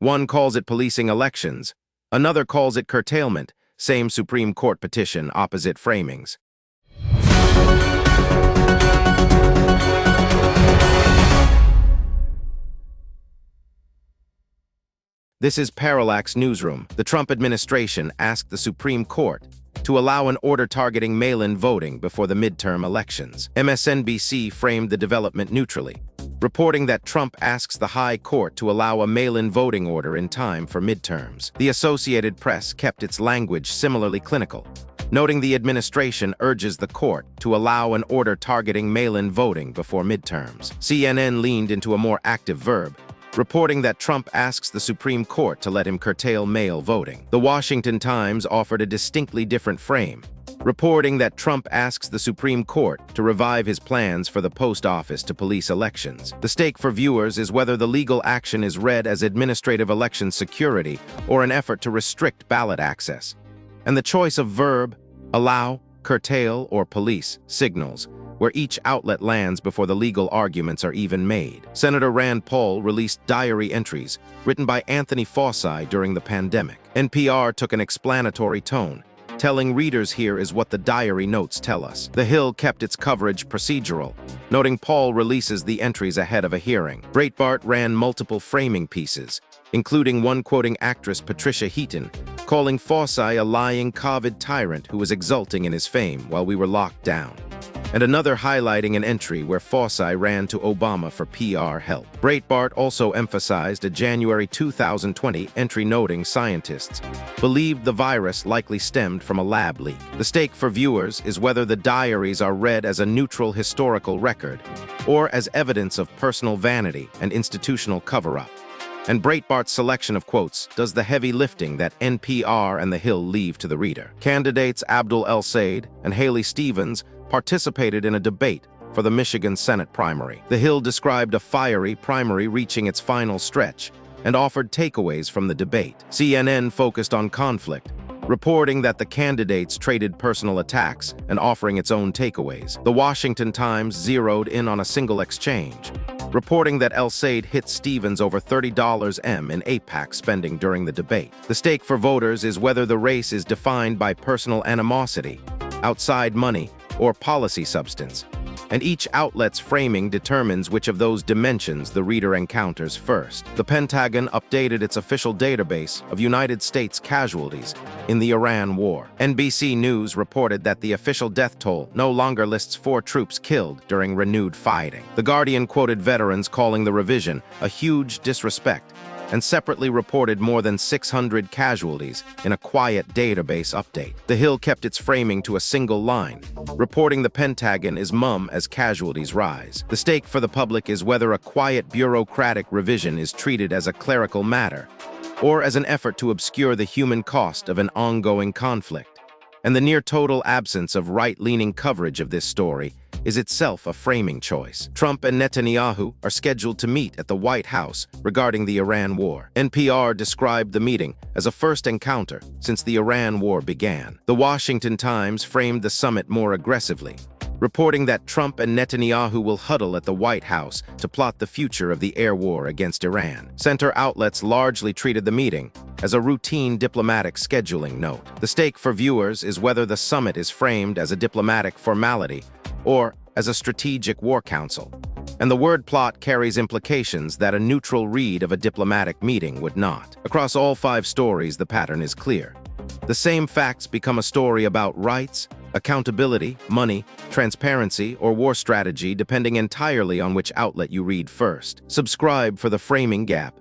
One calls it policing elections. Another calls it curtailment. Same Supreme Court petition, opposite framings. This is Parallax Newsroom. The Trump administration asked the Supreme Court to allow an order targeting mail-in voting before the midterm elections. MSNBC framed the development neutrally, reporting that Trump asks the High Court to allow a mail-in voting order in time for midterms. The Associated Press kept its language similarly clinical, noting the administration urges the court to allow an order targeting mail-in voting before midterms. CNN leaned into a more active verb, reporting that Trump asks the Supreme Court to let him curtail mail voting. The Washington Times offered a distinctly different frame, reporting that Trump asks the Supreme Court to revive his plans for the post office to police elections. The stake for viewers is whether the legal action is read as administrative election security or an effort to restrict ballot access. And the choice of verb, allow, curtail, or police, signals where each outlet lands before the legal arguments are even made. Senator Rand Paul released diary entries written by Anthony Fauci during the pandemic. NPR took an explanatory tone, telling readers here is what the diary notes tell us. The Hill kept its coverage procedural, noting Paul releases the entries ahead of a hearing. Breitbart ran multiple framing pieces, including one quoting actress Patricia Heaton, calling Fauci a lying COVID tyrant who was exulting in his fame while we were locked down, and another highlighting an entry where Fauci ran to Obama for PR help. Breitbart also emphasized a January 2020 entry noting scientists believed the virus likely stemmed from a lab leak. The stake for viewers is whether the diaries are read as a neutral historical record or as evidence of personal vanity and institutional cover-up. And Breitbart's selection of quotes does the heavy lifting that NPR and The Hill leave to the reader. Candidates Abdul El-Sayed and Haley Stevens participated in a debate for the Michigan Senate primary. The Hill described a fiery primary reaching its final stretch and offered takeaways from the debate. CNN focused on conflict, reporting that the candidates traded personal attacks and offering its own takeaways. The Washington Times zeroed in on a single exchange, reporting that El-Sayed hit Stevens over $30 in AIPAC spending during the debate. The stake for voters is whether the race is defined by personal animosity, outside money, or policy substance, and each outlet's framing determines which of those dimensions the reader encounters first. The Pentagon updated its official database of United States casualties in the Iran war. NBC News reported that the official death toll no longer lists 4 troops killed during renewed fighting. The Guardian quoted veterans calling the revision a huge disrespect and separately reported more than 600 casualties in a quiet database update. The Hill kept its framing to a single line, reporting the Pentagon is mum as casualties rise. The stake for the public is whether a quiet bureaucratic revision is treated as a clerical matter or as an effort to obscure the human cost of an ongoing conflict. And the near-total absence of right-leaning coverage of this story is itself a framing choice. Trump and Netanyahu are scheduled to meet at the White House regarding the Iran war. NPR described the meeting as a first encounter since the Iran war began. The Washington Times framed the summit more aggressively, reporting that Trump and Netanyahu will huddle at the White House to plot the future of the air war against Iran. Center outlets largely treated the meeting as a routine diplomatic scheduling note. The stake for viewers is whether the summit is framed as a diplomatic formality or as a strategic war council. And the word plot carries implications that a neutral read of a diplomatic meeting would not. Across all 5 stories, the pattern is clear. The same facts become a story about rights, accountability, money, transparency, or war strategy depending entirely on which outlet you read first. Subscribe for the framing gap